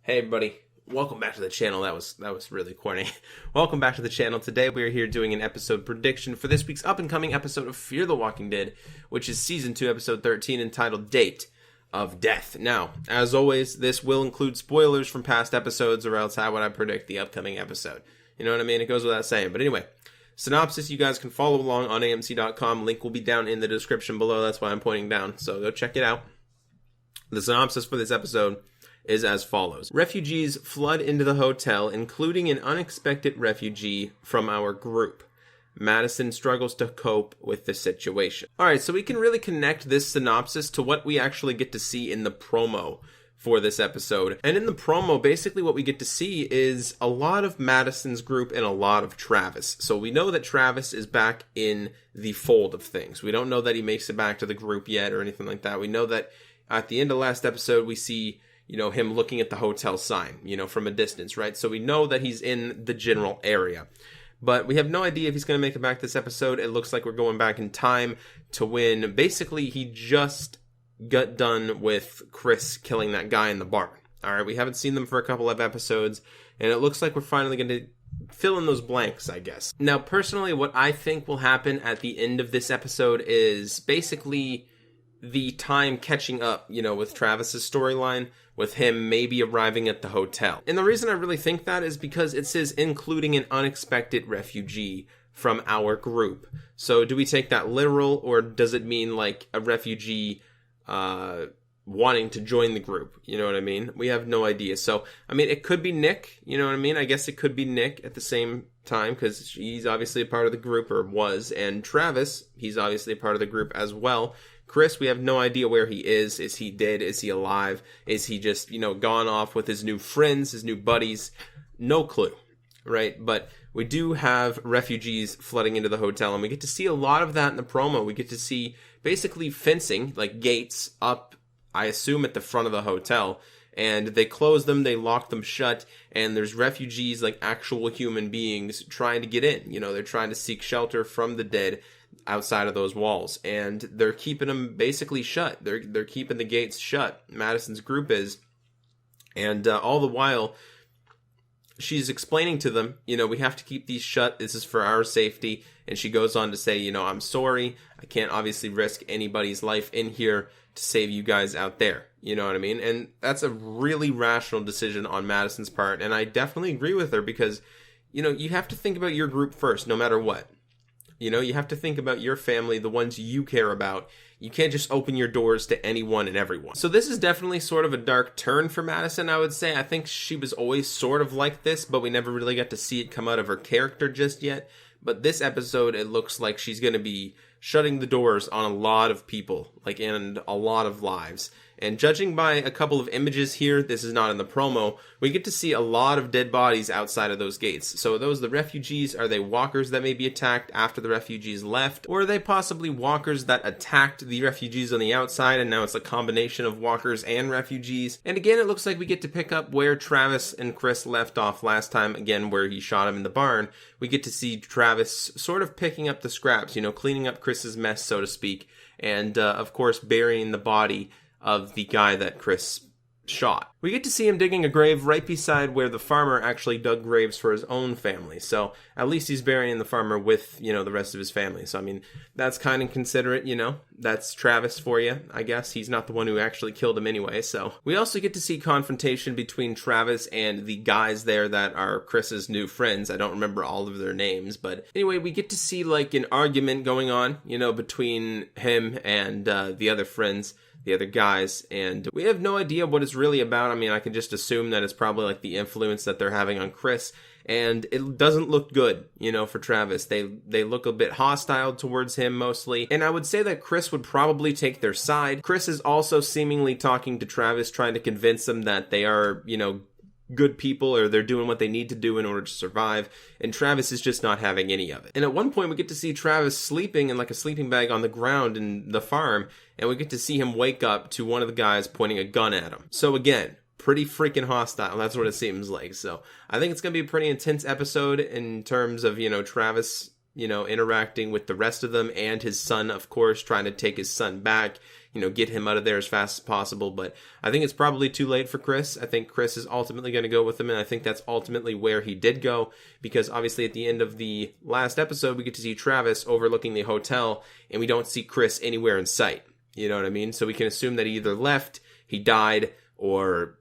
Hey everybody, welcome back to the channel. That was really corny. Welcome back to the channel. Today we are here doing an episode prediction for this week's up-and-coming episode of Fear the Walking Dead, which is Season 2, Episode 13, entitled Date of Death. Now, as always, this will include spoilers from past episodes, or else how would I predict the upcoming episode? You know what I mean? It goes without saying. But anyway, synopsis, you guys can follow along on AMC.com. Link will be down in the description below. That's why I'm pointing down, so go check it out. The synopsis for this episode is as follows. Refugees flood into the hotel, including an unexpected refugee from our group. Madison struggles to cope with the situation. Alright, so we can really connect this synopsis to what we actually get to see in the promo for this episode. And in the promo, basically what we get to see is a lot of Madison's group and a lot of Travis. So we know that Travis is back in the fold of things. We don't know that he makes it back to the group yet or anything like that. We know that at the end of last episode, we see him looking at the hotel sign, from a distance, right? So we know that he's in the general area. But we have no idea if he's going to make it back this episode. It looks like we're going back in time to when basically he just got done with Chris killing that guy in the barn. All right, we haven't seen them for a couple of episodes, and it looks like we're finally going to fill in those blanks, I guess. Now, personally, what I think will happen at the end of this episode is basically the time catching up, with Travis's storyline, with him maybe arriving at the hotel. And the reason I really think that is because it says including an unexpected refugee from our group. So do we take that literal, or does it mean like a refugee wanting to join the group? You know what I mean? We have no idea. So, it could be Nick, you know what I mean? I guess it could be Nick at the same time, because he's obviously a part of the group, or was, and Travis, he's obviously a part of the group as well. Chris, we have no idea where he is. Is he dead? Is he alive? Is he just, gone off with his new friends, his new buddies? No clue, right? But we do have refugees flooding into the hotel, and we get to see a lot of that in the promo. We get to see basically fencing, like gates up, I assume, at the front of the hotel. And they close them, they lock them shut, and there's refugees, like actual human beings, trying to get in. They're trying to seek shelter from the dead outside of those walls, and they're keeping them basically shut. They're keeping the gates shut. Madison's group is, and all the while, she's explaining to them, we have to keep these shut. This is for our safety. And she goes on to say, I'm sorry. I can't obviously risk anybody's life in here to save you guys out there. You know what I mean? And that's a really rational decision on Madison's part. And I definitely agree with her because, you have to think about your group first, no matter what. You have to think about your family, the ones you care about. You can't just open your doors to anyone and everyone. So this is definitely sort of a dark turn for Madison, I would say. I think she was always sort of like this, but we never really got to see it come out of her character just yet. But this episode, it looks like she's going to be shutting the doors on a lot of people, and a lot of lives. And judging by a couple of images here, this is not in the promo, we get to see a lot of dead bodies outside of those gates. So are those the refugees? Are they walkers that may be attacked after the refugees left? Or are they possibly walkers that attacked the refugees on the outside, and now it's a combination of walkers and refugees? And again, it looks like we get to pick up where Travis and Chris left off last time, again, where he shot him in the barn. We get to see Travis sort of picking up the scraps, cleaning up Chris's mess, so to speak, and of course burying the body of the guy that Chris shot. We get to see him digging a grave right beside where the farmer actually dug graves for his own family. So at least he's burying the farmer with, the rest of his family. So, that's kind of considerate, That's Travis for you, I guess. He's not the one who actually killed him anyway. So we also get to see confrontation between Travis and the guys there that are Chris's new friends. I don't remember all of their names. But anyway, we get to see an argument going on, between him and the other friends, the other guys, and we have no idea what it's really about. I can just assume that it's probably the influence that they're having on Chris, and it doesn't look good, for Travis. They look a bit hostile towards him mostly, and I would say that Chris would probably take their side. Chris is also seemingly talking to Travis, trying to convince him that they are, good people, or they're doing what they need to do in order to survive, and Travis is just not having any of it. And at one point we get to see Travis sleeping in a sleeping bag on the ground in the farm, and we get to see him wake up to one of the guys pointing a gun at him. So again, pretty freaking hostile. That's what it seems like. So I think it's going to be a pretty intense episode in terms of, Travis, interacting with the rest of them, and his son, of course, trying to take his son back, get him out of there as fast as possible. But I think it's probably too late for Chris. I think Chris is ultimately going to go with him, and I think that's ultimately where he did go, because obviously at the end of the last episode, we get to see Travis overlooking the hotel, and we don't see Chris anywhere in sight. You know what I mean? So we can assume that he either left, he died, or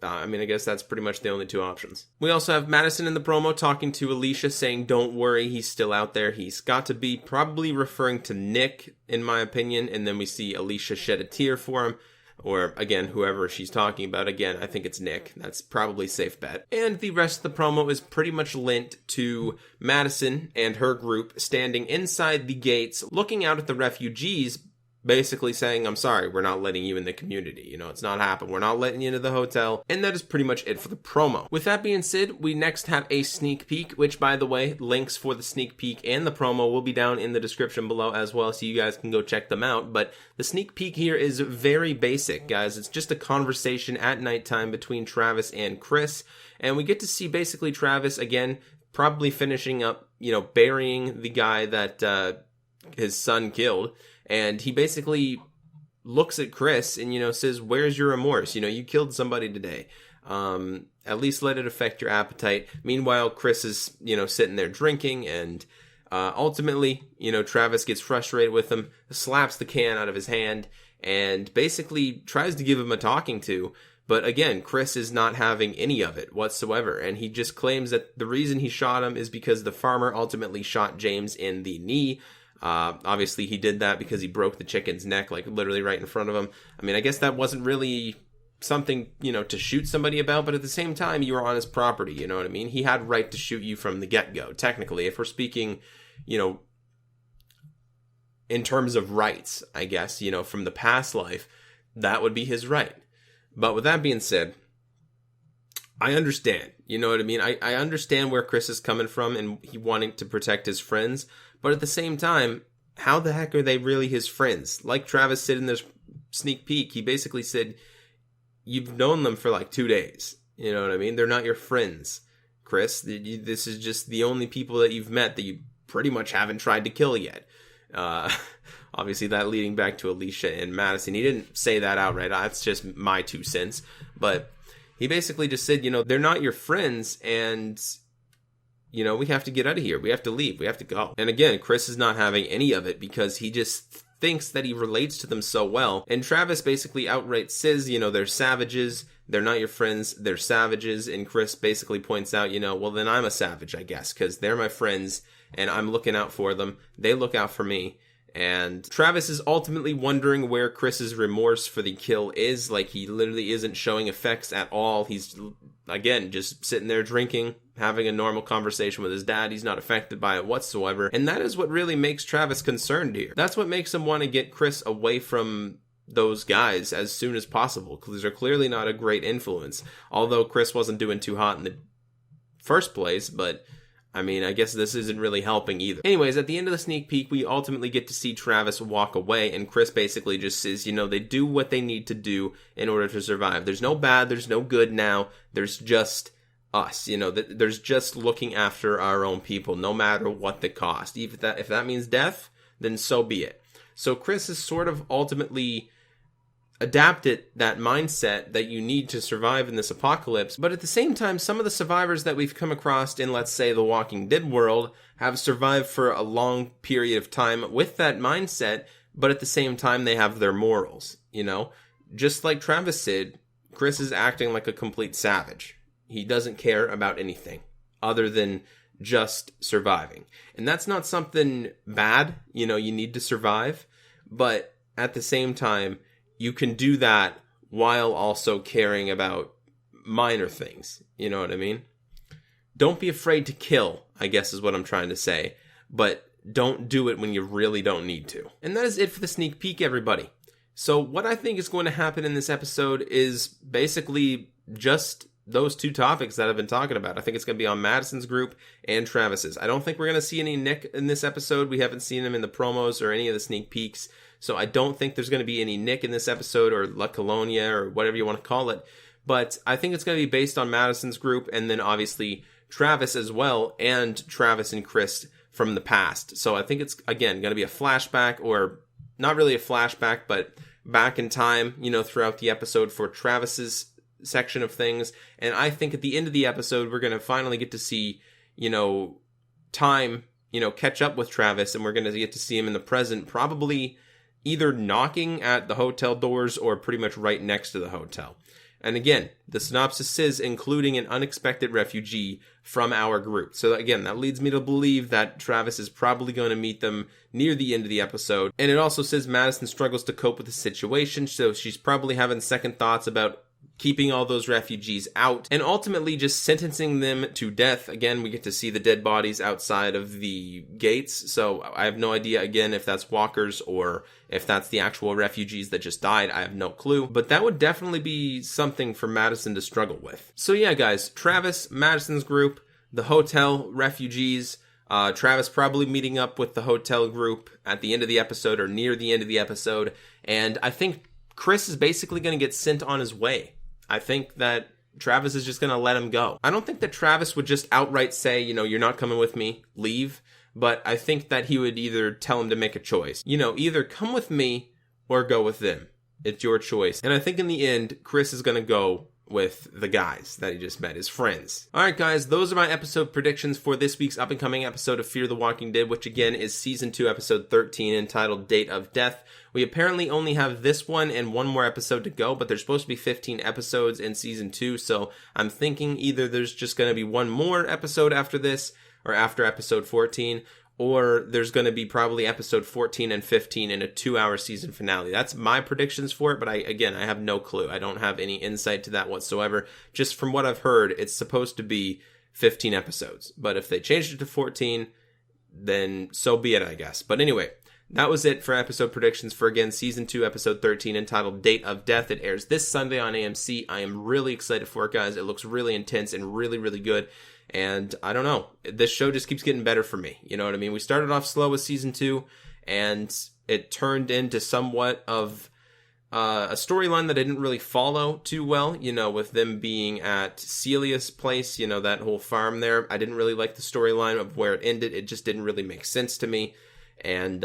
I guess that's pretty much the only two options. We also have Madison in the promo talking to Alicia, saying, don't worry, he's still out there. He's got to be, probably referring to Nick, in my opinion. And then we see Alicia shed a tear for him. Or, again, whoever she's talking about. Again, I think it's Nick. That's probably a safe bet. And the rest of the promo is pretty much linked to Madison and her group standing inside the gates, looking out at the refugees, basically saying, I'm sorry, we're not letting you in the community. It's not happening. We're not letting you into the hotel. And that is pretty much it for the promo. With that being said, we next have a sneak peek, which, by the way, links for the sneak peek and the promo will be down in the description below as well, so you guys can go check them out. But the sneak peek here is very basic, guys. It's just a conversation at nighttime between Travis and Chris. And we get to see basically Travis, again, probably finishing up, burying the guy that his son killed. And he basically looks at Chris and, says, where's your remorse? You killed somebody today. At least let it affect your appetite. Meanwhile, Chris is, sitting there drinking, and ultimately, Travis gets frustrated with him, slaps the can out of his hand, and basically tries to give him a talking to. But again, Chris is not having any of it whatsoever. And he just claims that the reason he shot him is because the farmer ultimately shot James in the knee. Obviously he did that because he broke the chicken's neck, like literally right in front of him. I guess that wasn't really something, to shoot somebody about, but at the same time, you were on his property, you know what I mean? He had right to shoot you from the get-go, technically. If we're speaking, in terms of rights, I guess, from the past life, that would be his right. But with that being said, I understand, you know what I mean? I understand where Chris is coming from and he wanting to protect his friends. But at the same time, how the heck are they really his friends? Like Travis said in this sneak peek, he basically said, you've known them for like 2 days. You know what I mean? They're not your friends, Chris. This is just the only people that you've met that you pretty much haven't tried to kill yet. Obviously, that leading back to Alicia and Madison. He didn't say that outright. That's just my 2 cents. But he basically just said, they're not your friends, and we have to get out of here. We have to leave. We have to go. And again, Chris is not having any of it because he just thinks that he relates to them so well. And Travis basically outright says, they're savages. They're not your friends. They're savages. And Chris basically points out, well, then I'm a savage, I guess, because they're my friends and I'm looking out for them. They look out for me. And Travis is ultimately wondering where Chris's remorse for the kill is. Like, he literally isn't showing effects at all. He's, again, just sitting there drinking, having a normal conversation with his dad. He's not affected by it whatsoever. And that is what really makes Travis concerned here. That's what makes him want to get Chris away from those guys as soon as possible, because they're clearly not a great influence. Although Chris wasn't doing too hot in the first place, but I guess this isn't really helping either. Anyways, at the end of the sneak peek, we ultimately get to see Travis walk away, and Chris basically just says, they do what they need to do in order to survive. There's no bad, there's no good now, there's just us, there's just looking after our own people, no matter what the cost. If that means death, then so be it. So Chris is sort of ultimately adapted that mindset that you need to survive in this apocalypse. But at the same time, some of the survivors that we've come across in, let's say, the Walking Dead world have survived for a long period of time with that mindset, but at the same time, they have their morals, Just like Travis said, Chris is acting like a complete savage. He doesn't care about anything other than just surviving. And that's not something bad, you need to survive, but at the same time, you can do that while also caring about minor things. You know what I mean? Don't be afraid to kill, I guess is what I'm trying to say. But don't do it when you really don't need to. And that is it for the sneak peek, everybody. So what I think is going to happen in this episode is basically just those 2 topics that I've been talking about. I think it's going to be on Madison's group and Travis's. I don't think we're going to see any Nick in this episode. We haven't seen him in the promos or any of the sneak peeks. So I don't think there's going to be any Nick in this episode, or La Colonia, or whatever you want to call it. But I think it's going to be based on Madison's group, and then obviously Travis as well, and Travis and Chris from the past. So I think it's, again, going to be a flashback, or not really a flashback, but back in time, you know, throughout the episode for Travis's section of things. And I think at the end of the episode, we're going to finally get to see, you know, time, you know, catch up with Travis, and we're going to get to see him in the present, probably either knocking at the hotel doors or pretty much right next to the hotel. And again, the synopsis says including an unexpected refugee from our group. So again, that leads me to believe that Travis is probably going to meet them near the end of the episode. And it also says Madison struggles to cope with the situation, so she's probably having second thoughts about keeping all those refugees out and ultimately just sentencing them to death. Again, we get to see the dead bodies outside of the gates, so I have no idea, again, if that's walkers or if that's the actual refugees that just died. I have no clue, but that would definitely be something for Madison to struggle with. So yeah, guys, Travis, Madison's group, the hotel refugees, Travis probably meeting up with the hotel group at the end of the episode or near the end of the episode, and I think Chris is basically going to get sent on his way. I think that Travis is just going to let him go. I don't think that Travis would just outright say, you know, you're not coming with me, leave. But I think that he would either tell him to make a choice. You know, either come with me or go with them. It's your choice. And I think in the end, Chris is going to go with the guys that he just met, his friends. Alright guys, those are my episode predictions for this week's up and coming episode of Fear the Walking Dead, which again is Season 2, Episode 13, entitled Date of Death. We apparently only have this one and one more episode to go, but there's supposed to be 15 episodes in Season 2, so I'm thinking either there's just going to be one more episode after this, or after Episode 14, or there's going to be probably episode 14 and 15 in a 2-hour season finale. That's my predictions for it, but I have no clue. I don't have any insight to that whatsoever. Just from what I've heard, it's supposed to be 15 episodes. But if they changed it to 14, then so be it, I guess. But anyway, that was it for episode predictions for, again, Season 2, Episode 13, entitled Date of Death. It airs this Sunday on AMC. I am really excited for it, guys. It looks really intense and really, really good. And I don't know, this show just keeps getting better for me. You know what I mean? We started off slow with Season 2, and it turned into somewhat of a storyline that I didn't really follow too well, you know, with them being at Celia's place, you know, that whole farm there. I didn't really like the storyline of where it ended. It just didn't really make sense to me. And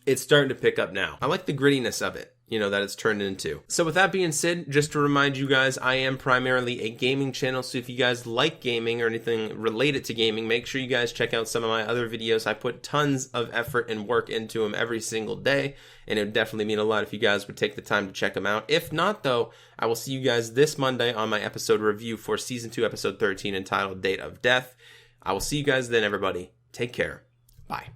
it's starting to pick up now. I like the grittiness of it, you know, that it's turned into. So with that being said, just to remind you guys, I am primarily a gaming channel, so if you guys like gaming or anything related to gaming, make sure you guys check out some of my other videos. I put tons of effort and work into them every single day, and it would definitely mean a lot if you guys would take the time to check them out. If not, though, I will see you guys this Monday on my episode review for Season 2, Episode 13, entitled Date of Death. I will see you guys then, everybody. Take care. Bye.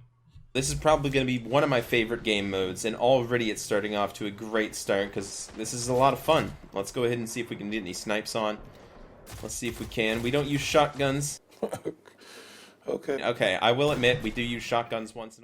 This is probably going to be one of my favorite game modes, and already it's starting off to a great start, because this is a lot of fun. Let's go ahead and see if we can get any snipes on. Let's see if we can. We don't use shotguns. Okay. Okay, I will admit, we do use shotguns once in a while.